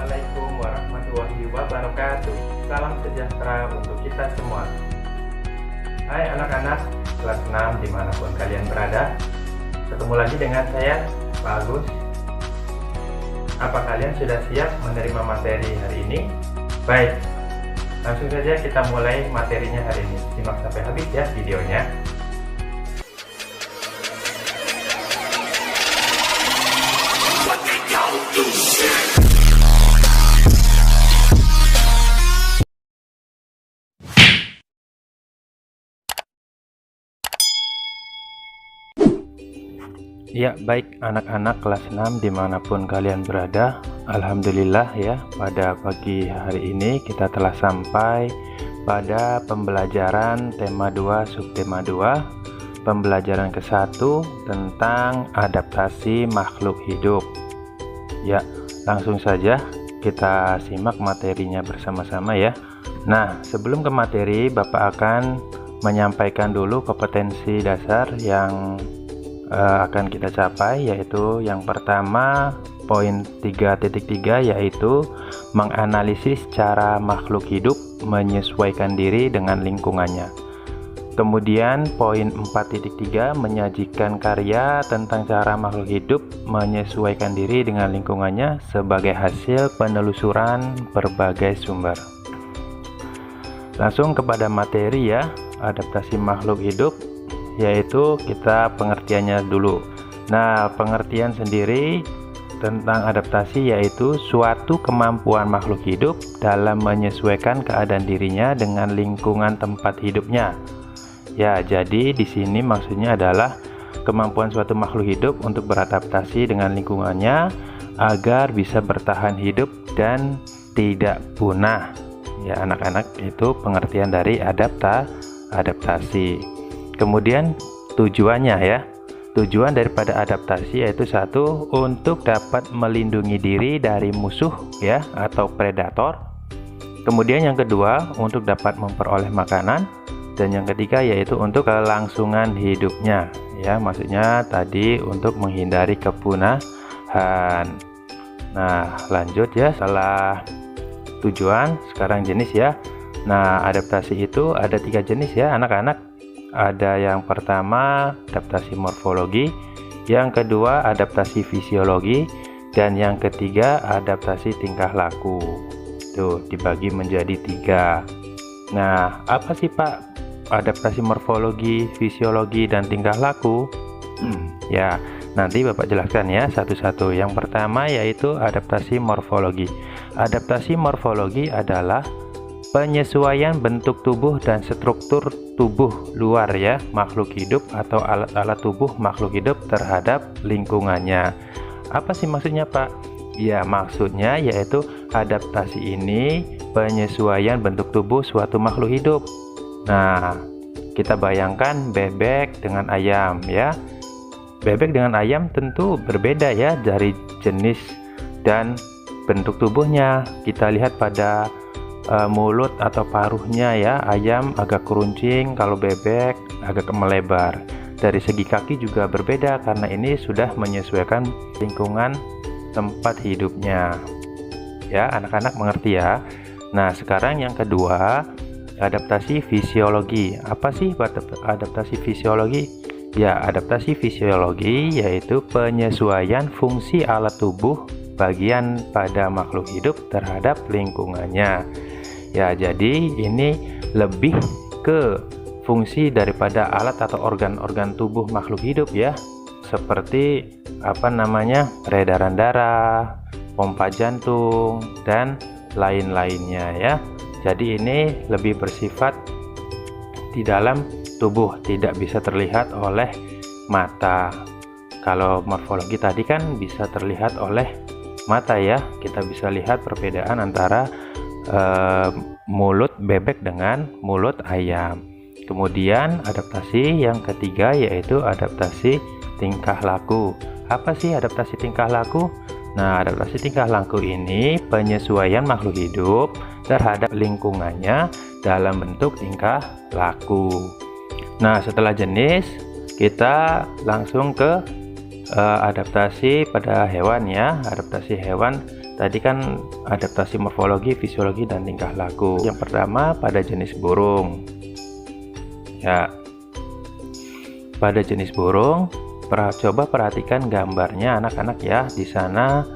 Assalamualaikum warahmatullahi wabarakatuh. Salam sejahtera untuk kita semua. Hai anak-anak kelas 6 dimanapun kalian berada. Ketemu lagi dengan saya, Pak Agus. Apa kalian sudah siap menerima materi hari ini? Baik, langsung saja kita mulai materinya hari ini. Simak sampai habis ya videonya. Ya, baik anak-anak kelas 6 dimanapun kalian berada. Alhamdulillah ya, pada pagi hari ini kita telah sampai pada pembelajaran tema 2 subtema 2, pembelajaran ke-1 tentang adaptasi makhluk hidup. Ya, langsung saja kita simak materinya bersama-sama ya. Nah, sebelum ke materi, Bapak akan menyampaikan dulu kompetensi dasar yang akan kita capai, yaitu yang pertama poin 3.3 yaitu menganalisis cara makhluk hidup menyesuaikan diri dengan lingkungannya. Kemudian poin 4.3 menyajikan karya tentang cara makhluk hidup menyesuaikan diri dengan lingkungannya sebagai hasil penelusuran berbagai sumber. Langsung kepada materi ya, adaptasi makhluk hidup, yaitu kita pengertiannya dulu. Nah, pengertian sendiri tentang adaptasi yaitu suatu kemampuan makhluk hidup dalam menyesuaikan keadaan dirinya dengan lingkungan tempat hidupnya. Ya, jadi di sini maksudnya adalah kemampuan suatu makhluk hidup untuk beradaptasi dengan lingkungannya agar bisa bertahan hidup dan tidak punah. Ya, anak-anak, itu pengertian dari adaptasi. Kemudian tujuannya ya, tujuan daripada adaptasi yaitu satu, untuk dapat melindungi diri dari musuh ya atau predator. Kemudian yang kedua, untuk dapat memperoleh makanan. Dan yang ketiga yaitu untuk kelangsungan hidupnya ya, maksudnya tadi untuk menghindari kepunahan. Nah, lanjut ya, setelah tujuan sekarang jenis ya. Nah, adaptasi itu ada 3 jenis ya anak-anak. Ada yang pertama adaptasi morfologi, yang kedua adaptasi fisiologi, dan yang ketiga adaptasi tingkah laku. Tuh, dibagi menjadi 3. Nah, apa sih Pak adaptasi morfologi, fisiologi, dan tingkah laku? Ya, nanti Bapak jelaskan ya satu-satu. Yang pertama yaitu adaptasi morfologi. Adaptasi morfologi adalah penyesuaian bentuk tubuh dan struktur tubuh luar ya makhluk hidup atau alat-alat tubuh makhluk hidup terhadap lingkungannya. Apa sih maksudnya Pak? Ya, maksudnya yaitu adaptasi ini penyesuaian bentuk tubuh suatu makhluk hidup. Nah, kita bayangkan bebek dengan ayam ya. Bebek dengan ayam tentu berbeda ya dari jenis dan bentuk tubuhnya. Kita lihat pada mulut atau paruhnya ya, ayam agak keruncing, kalau bebek agak melebar. Dari segi kaki juga berbeda karena ini sudah menyesuaikan lingkungan tempat hidupnya. Ya, anak-anak mengerti ya. Nah, sekarang yang kedua, adaptasi fisiologi. Apa sih adaptasi fisiologi? Ya, adaptasi fisiologi yaitu penyesuaian fungsi alat tubuh bagian pada makhluk hidup terhadap lingkungannya. Ya, jadi ini lebih ke fungsi daripada alat atau organ-organ tubuh makhluk hidup ya, seperti peredaran darah, pompa jantung, dan lain-lainnya ya. Jadi ini lebih bersifat di dalam tubuh, tidak bisa terlihat oleh mata. Kalau morfologi tadi kan bisa terlihat oleh mata ya, kita bisa lihat perbedaan antara mulut bebek dengan mulut ayam. Kemudian adaptasi yang ketiga yaitu adaptasi tingkah laku. Apa sih adaptasi tingkah laku? Nah, adaptasi tingkah laku ini penyesuaian makhluk hidup terhadap lingkungannya dalam bentuk tingkah laku. Nah, setelah jenis kita langsung ke adaptasi pada hewan ya. Adaptasi hewan Tadi kan adaptasi morfologi, fisiologi, dan tingkah laku. Yang pertama pada jenis burung. Ya, pada jenis burung, coba perhatikan gambarnya anak-anak ya. Di sana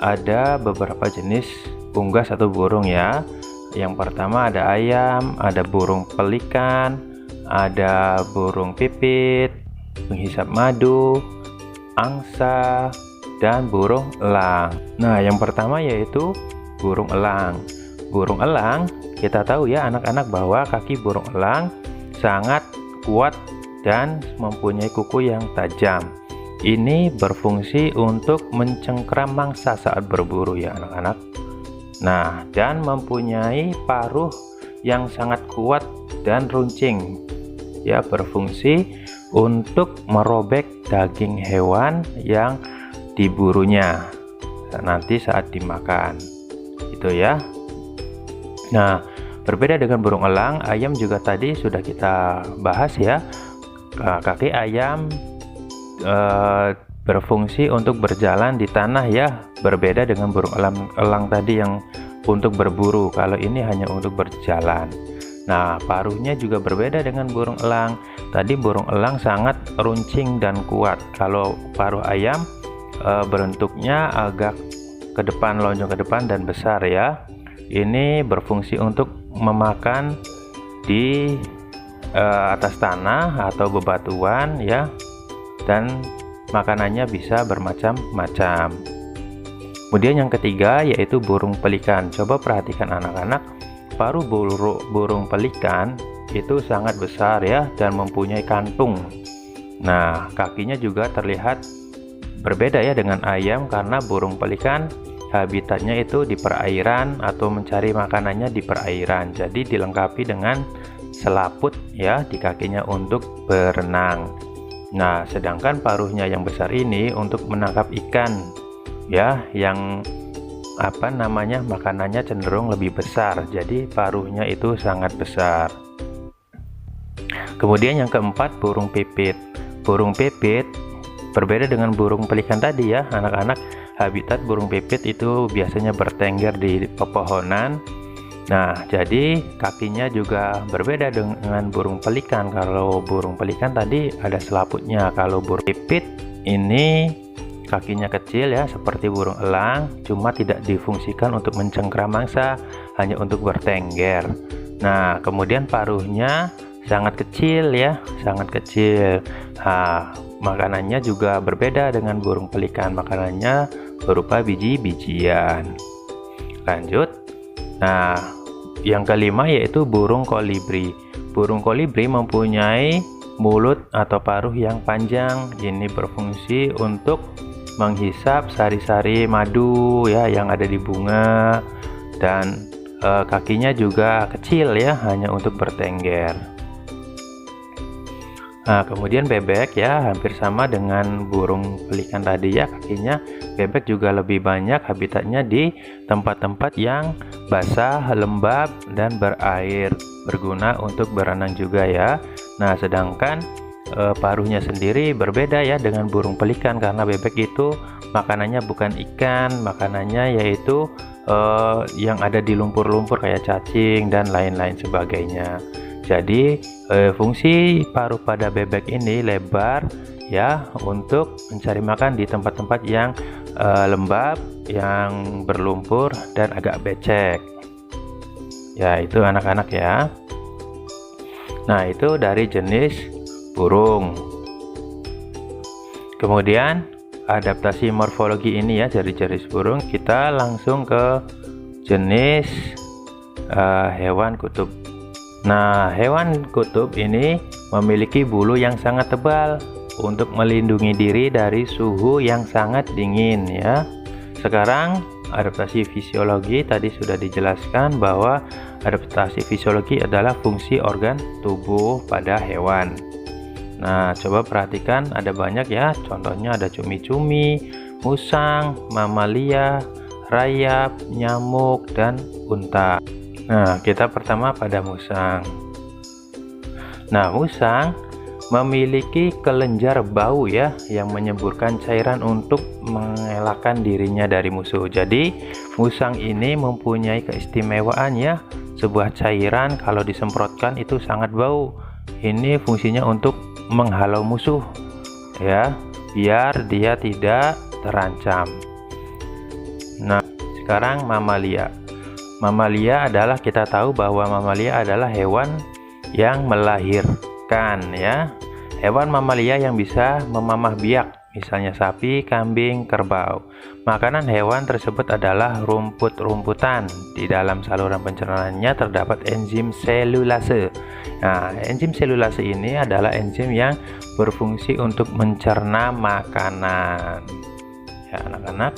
ada beberapa jenis unggas atau burung ya. Yang pertama ada ayam, ada burung pelikan, ada burung pipit, penghisap madu, angsa, dan burung elang. Nah, yang pertama yaitu burung elang. Burung elang, kita tahu ya anak-anak bahwa kaki burung elang sangat kuat dan mempunyai kuku yang tajam. Ini berfungsi untuk mencengkram mangsa saat berburu ya anak-anak. Nah, dan mempunyai paruh yang sangat kuat dan runcing. Ya, berfungsi untuk merobek daging hewan yang diburunya nanti saat dimakan. Itu ya. Nah, berbeda dengan burung elang, ayam juga tadi sudah kita bahas ya. Kaki ayam berfungsi untuk berjalan di tanah ya, berbeda dengan burung elang tadi yang untuk berburu. Kalau ini hanya untuk berjalan. Nah, paruhnya juga berbeda dengan burung elang. Tadi burung elang sangat runcing dan kuat. Kalau paruh ayam bentuknya agak ke depan, lonjong ke depan dan besar ya. Ini berfungsi untuk memakan di atas tanah atau bebatuan ya, dan makanannya bisa bermacam-macam. Kemudian yang ketiga yaitu burung pelikan. Coba perhatikan anak-anak, paruh burung pelikan itu sangat besar ya dan mempunyai kantung. Nah, kakinya juga terlihat berbeda ya dengan ayam, karena burung pelikan habitatnya itu di perairan atau mencari makanannya di perairan. Jadi dilengkapi dengan selaput ya di kakinya untuk berenang. Nah, sedangkan paruhnya yang besar ini untuk menangkap ikan ya, yang makanannya cenderung lebih besar. Jadi paruhnya itu sangat besar. Kemudian yang keempat, burung pipit. Burung pipit berbeda dengan burung pelikan tadi ya anak-anak. Habitat burung pipit itu biasanya bertengger di pepohonan. Nah, jadi kakinya juga berbeda dengan burung pelikan. Kalau burung pelikan tadi ada selaputnya. Kalau burung pipit ini kakinya kecil ya, seperti burung elang, cuma tidak difungsikan untuk mencengkram mangsa, hanya untuk bertengger. Nah, kemudian paruhnya sangat kecil ya, sangat kecil. Nah, makanannya juga berbeda dengan burung pelikan. Makanannya berupa biji-bijian. Lanjut. Nah, yang kelima yaitu burung kolibri. Burung kolibri mempunyai mulut atau paruh yang panjang. Ini berfungsi untuk menghisap sari-sari madu ya yang ada di bunga, dan kakinya juga kecil ya, hanya untuk bertengger. Nah, kemudian bebek ya, hampir sama dengan burung pelikan tadi ya kakinya. Bebek juga lebih banyak habitatnya di tempat-tempat yang basah, lembab, dan berair, berguna untuk berenang juga ya. Nah, sedangkan paruhnya sendiri berbeda ya dengan burung pelikan, karena bebek itu makanannya bukan ikan, makanannya yaitu yang ada di lumpur-lumpur kayak cacing dan lain-lain sebagainya. Jadi fungsi paruh pada bebek ini lebar ya, untuk mencari makan di tempat-tempat yang lembab, yang berlumpur dan agak becek. Ya, itu anak-anak ya. Nah, itu dari jenis burung. Kemudian adaptasi morfologi ini ya dari jenis burung, kita langsung ke jenis hewan kutub. Nah, hewan kutub ini memiliki bulu yang sangat tebal untuk melindungi diri dari suhu yang sangat dingin ya. Sekarang adaptasi fisiologi, tadi sudah dijelaskan bahwa adaptasi fisiologi adalah fungsi organ tubuh pada hewan. Nah, coba perhatikan, ada banyak ya, contohnya ada cumi-cumi, musang, mamalia, rayap, nyamuk, dan unta. Nah, kita pertama pada musang. Nah, musang memiliki kelenjar bau ya, yang menyemburkan cairan untuk mengelakkan dirinya dari musuh. Jadi musang ini mempunyai keistimewaan ya, sebuah cairan kalau disemprotkan itu sangat bau. Ini fungsinya untuk menghalau musuh ya, biar dia tidak terancam. Nah, sekarang mamalia. Mamalia adalah, kita tahu bahwa mamalia adalah hewan yang melahirkan ya. Hewan mamalia yang bisa memamah biak, misalnya sapi, kambing, kerbau. Makanan hewan tersebut adalah rumput-rumputan. Di dalam saluran pencernaannya terdapat enzim selulase. Nah, enzim selulase ini adalah enzim yang berfungsi untuk mencerna makanan. Ya, anak-anak.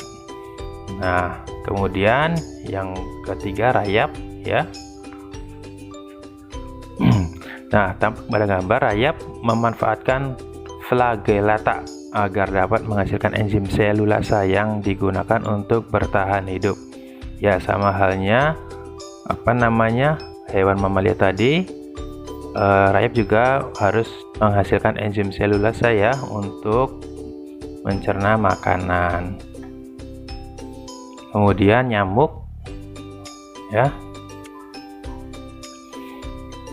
Nah, kemudian yang ketiga rayap ya. Nah, tampak pada gambar, rayap memanfaatkan flagellata agar dapat menghasilkan enzim selulasa yang digunakan untuk bertahan hidup. Ya, sama halnya hewan mamalia tadi, rayap juga harus menghasilkan enzim selulasa ya untuk mencerna makanan. Kemudian nyamuk ya.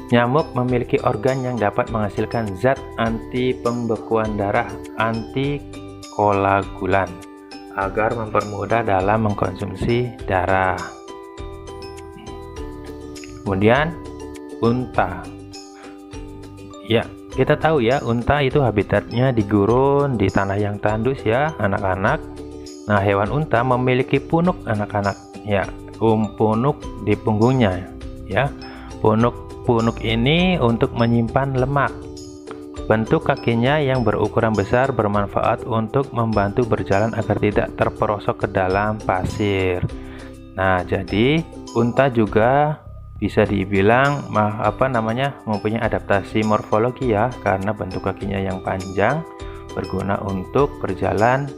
Nyamuk memiliki organ yang dapat menghasilkan zat anti pembekuan darah, antikoagulan, agar mempermudah dalam mengkonsumsi darah. Kemudian unta. Ya, kita tahu ya, unta itu habitatnya di gurun, di tanah yang tandus ya, anak-anak. Nah, hewan unta memiliki punuk, anak-anak. Ya, punuk di punggungnya ya. Punuk ini untuk menyimpan lemak. Bentuk kakinya yang berukuran besar bermanfaat untuk membantu berjalan agar tidak terperosok ke dalam pasir. Nah, jadi unta juga bisa dibilang mempunyai adaptasi morfologi ya, karena bentuk kakinya yang panjang berguna untuk berjalan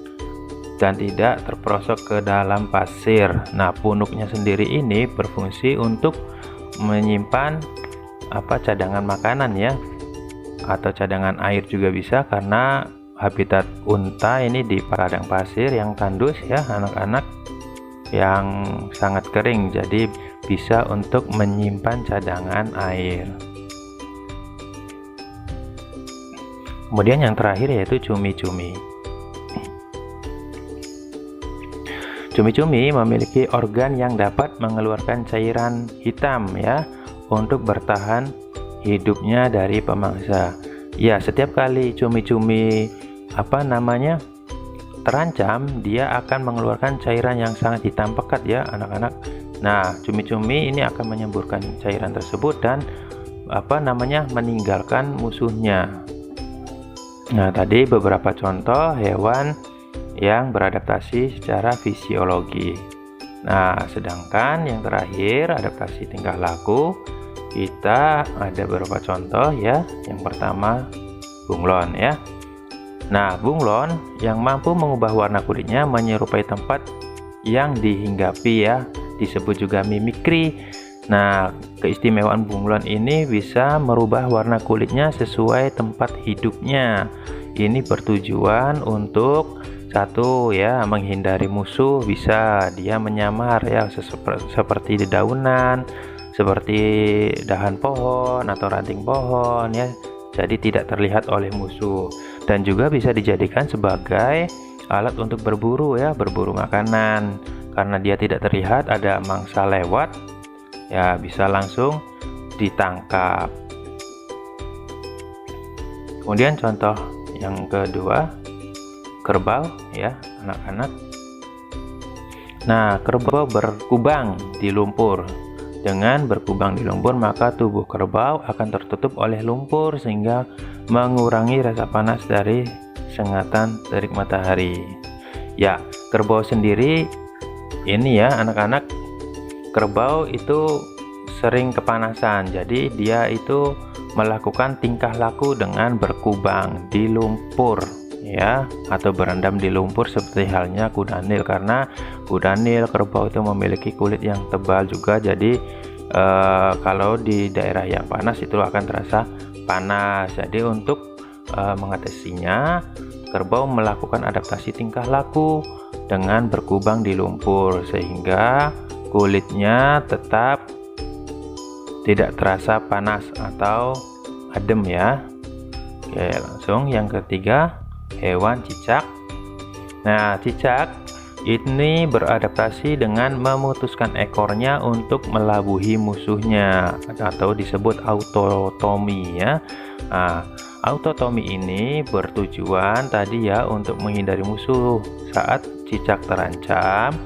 dan tidak terperosok ke dalam pasir. Nah, punuknya sendiri ini berfungsi untuk menyimpan cadangan makanan ya, atau cadangan air juga bisa, karena habitat unta ini di padang pasir yang tandus ya, anak-anak, yang sangat kering, jadi bisa untuk menyimpan cadangan air. Kemudian yang terakhir yaitu cumi-cumi. Cumi-cumi memiliki organ yang dapat mengeluarkan cairan hitam ya, untuk bertahan hidupnya dari pemangsa. Ya, setiap kali cumi-cumi terancam, dia akan mengeluarkan cairan yang sangat hitam pekat ya, anak-anak. Nah, cumi-cumi ini akan menyemburkan cairan tersebut dan meninggalkan musuhnya. Nah, tadi beberapa contoh hewan yang beradaptasi secara fisiologi. Nah, sedangkan yang terakhir, adaptasi tingkah laku, kita ada beberapa contoh ya. Yang pertama, bunglon ya. Nah, bunglon yang mampu mengubah warna kulitnya menyerupai tempat yang dihinggapi ya, disebut juga mimikri. Nah, keistimewaan bunglon ini bisa merubah warna kulitnya sesuai tempat hidupnya. Ini bertujuan untuk satu ya, menghindari musuh, bisa dia menyamar ya, seperti dedaunan, seperti dahan pohon atau ranting pohon ya, jadi tidak terlihat oleh musuh. Dan juga bisa dijadikan sebagai alat untuk berburu ya, berburu makanan, karena dia tidak terlihat, ada mangsa lewat ya, bisa langsung ditangkap. Kemudian contoh yang kedua, kerbau ya, anak-anak. Nah, kerbau berkubang di lumpur. Dengan berkubang di lumpur, maka tubuh kerbau akan tertutup oleh lumpur sehingga mengurangi rasa panas dari sengatan terik matahari. Ya, kerbau sendiri ini ya, anak-anak, kerbau itu sering kepanasan. Jadi dia itu melakukan tingkah laku dengan berkubang di lumpur ya, atau berendam di lumpur seperti halnya kudanil, karena kudanil, kerbau itu memiliki kulit yang tebal juga, jadi kalau di daerah yang panas itu akan terasa panas. Jadi untuk mengatasinya, kerbau melakukan adaptasi tingkah laku dengan berkubang di lumpur sehingga kulitnya tetap tidak terasa panas atau adem ya. Oke, langsung yang ketiga, hewan cicak. Nah, cicak ini beradaptasi dengan memutuskan ekornya untuk melabuhi musuhnya atau disebut autotomi ya. Nah, autotomi ini bertujuan tadi ya untuk menghindari musuh. Saat cicak terancam,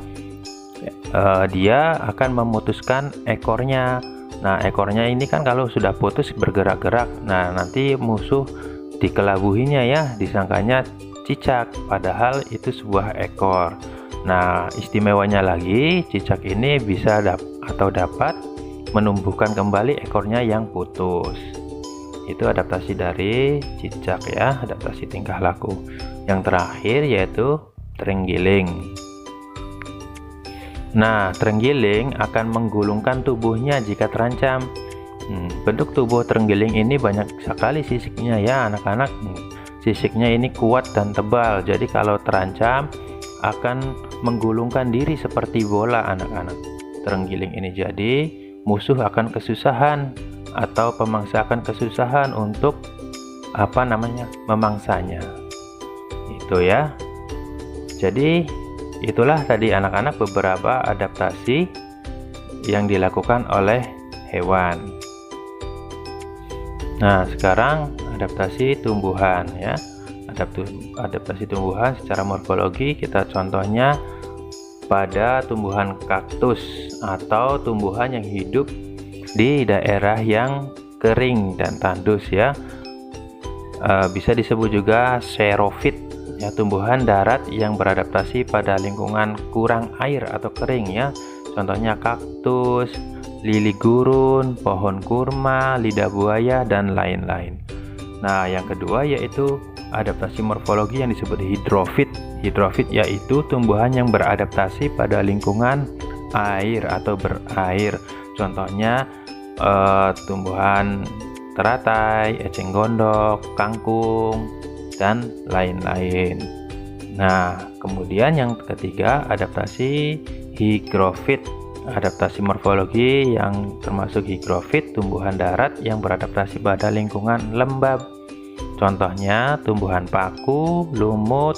dia akan memutuskan ekornya. Nah, ekornya ini kan kalau sudah putus bergerak-gerak, nah nanti musuh dikelabuhinya ya, disangkanya cicak, padahal itu sebuah ekor. Nah, istimewanya lagi, cicak ini bisa dapat menumbuhkan kembali ekornya yang putus. Itu adaptasi dari cicak ya, adaptasi tingkah laku. Yang terakhir yaitu terenggiling. Nah, terenggiling akan menggulungkan tubuhnya jika terancam. Bentuk tubuh terenggiling ini banyak sekali sisiknya ya anak-anak. Sisiknya ini kuat dan tebal, jadi kalau terancam akan menggulungkan diri seperti bola anak-anak. Terenggiling ini jadi musuh akan kesusahan atau pemangsa akan kesusahan untuk memangsanya. Itu ya. Jadi itulah tadi anak-anak beberapa adaptasi yang dilakukan oleh hewan. Nah, sekarang adaptasi tumbuhan ya. Adaptasi tumbuhan secara morfologi kita contohnya pada tumbuhan kaktus atau tumbuhan yang hidup di daerah yang kering dan tandus ya. Bisa disebut juga xerofit ya, tumbuhan darat yang beradaptasi pada lingkungan kurang air atau kering ya. Contohnya kaktus, lili gurun, pohon kurma, lidah buaya dan lain-lain. Nah, yang kedua yaitu adaptasi morfologi yang disebut hidrofit. Hidrofit yaitu tumbuhan yang beradaptasi pada lingkungan air atau berair. Contohnya tumbuhan teratai, eceng gondok, kangkung, dan lain-lain. Nah, kemudian yang ketiga adaptasi higrofit. Adaptasi morfologi yang termasuk higrofit, tumbuhan darat yang beradaptasi pada lingkungan lembab. Contohnya tumbuhan paku, lumut,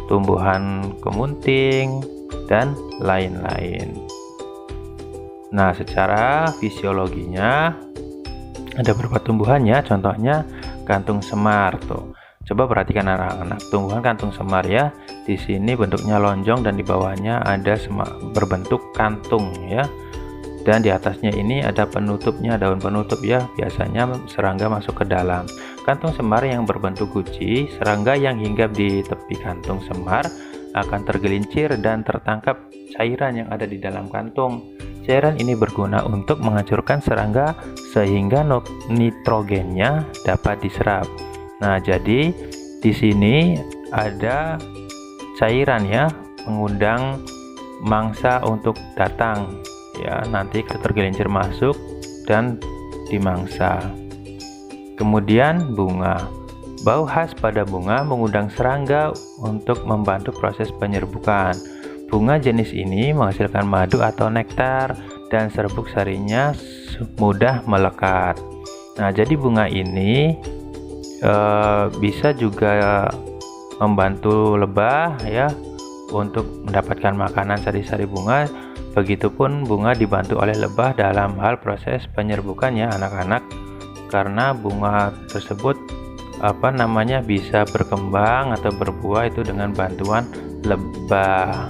tumbuhan kemunting, dan lain-lain. Nah, secara fisiologinya ada beberapa tumbuhannya, contohnya kantung semar tuh. Coba perhatikan anak-anak, tumbuhan kantung semar ya. Di sini bentuknya lonjong dan di bawahnya ada berbentuk kantung ya. Dan di atasnya ini ada penutupnya, daun penutup ya. Biasanya serangga masuk ke dalam. Kantung semar yang berbentuk guci, serangga yang hinggap di tepi kantung semar akan tergelincir dan tertangkap cairan yang ada di dalam kantung. Cairan ini berguna untuk menghancurkan serangga sehingga nitrogennya dapat diserap. Nah, jadi di sini ada cairan ya, mengundang mangsa untuk datang ya, nanti tergelincir masuk dan dimangsa. Kemudian bunga. Bau khas pada bunga mengundang serangga untuk membantu proses penyerbukan. Bunga jenis ini menghasilkan madu atau nektar dan serbuk sarinya mudah melekat. Nah, jadi bunga ini bisa juga membantu lebah ya untuk mendapatkan makanan sari-sari bunga. Begitupun bunga dibantu oleh lebah dalam hal proses penyerbukannya anak-anak, karena bunga tersebut bisa berkembang atau berbuah itu dengan bantuan lebah.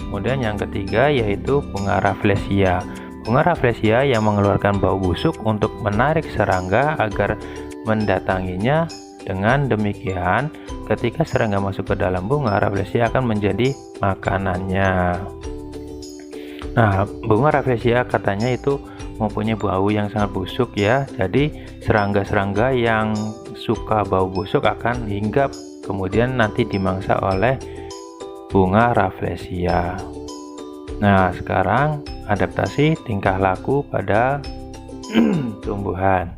Kemudian yang ketiga yaitu bunga rafflesia. Bunga rafflesia yang mengeluarkan bau busuk untuk menarik serangga agar mendatanginya. Dengan demikian, ketika serangga masuk ke dalam bunga, rafflesia akan menjadi makanannya. Nah, bunga rafflesia katanya itu mempunyai bau yang sangat busuk ya. Jadi serangga-serangga yang suka bau busuk akan hinggap, kemudian nanti dimangsa oleh bunga rafflesia. Nah, sekarang adaptasi tingkah laku pada tumbuhan.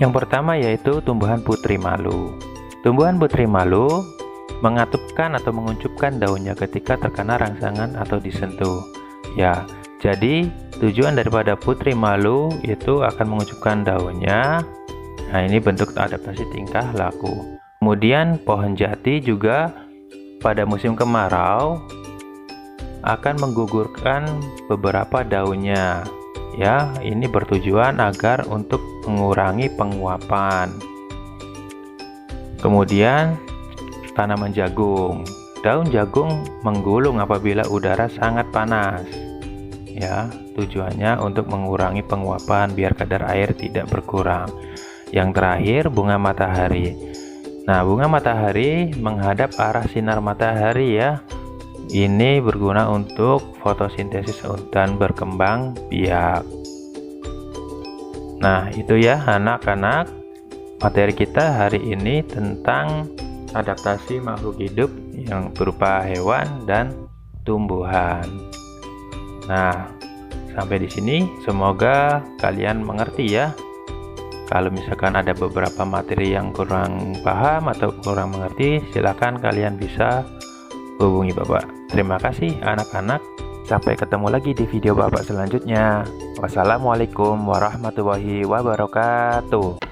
Yang pertama yaitu tumbuhan putri malu. Tumbuhan putri malu mengatupkan atau menguncupkan daunnya ketika terkena rangsangan atau disentuh. Ya, jadi tujuan daripada putri malu itu akan menguncupkan daunnya. Nah, ini bentuk adaptasi tingkah laku. Kemudian pohon jati juga pada musim kemarau akan menggugurkan beberapa daunnya. Ya, ini bertujuan agar untuk mengurangi penguapan. Kemudian tanaman jagung. Daun jagung menggulung apabila udara sangat panas. Ya, tujuannya untuk mengurangi penguapan biar kadar air tidak berkurang. Yang terakhir, bunga matahari. Nah, bunga matahari menghadap arah sinar matahari ya. Ini berguna untuk fotosintesis dan berkembang biak. Nah, itu ya anak-anak, materi kita hari ini tentang adaptasi makhluk hidup yang berupa hewan dan tumbuhan. Nah, sampai di sini semoga kalian mengerti ya. Kalau misalkan ada beberapa materi yang kurang paham atau kurang mengerti, silakan kalian bisa hubungi Bapak. Terima kasih anak-anak. Sampai ketemu lagi di video Bapak selanjutnya. Wassalamualaikum warahmatullahi wabarakatuh.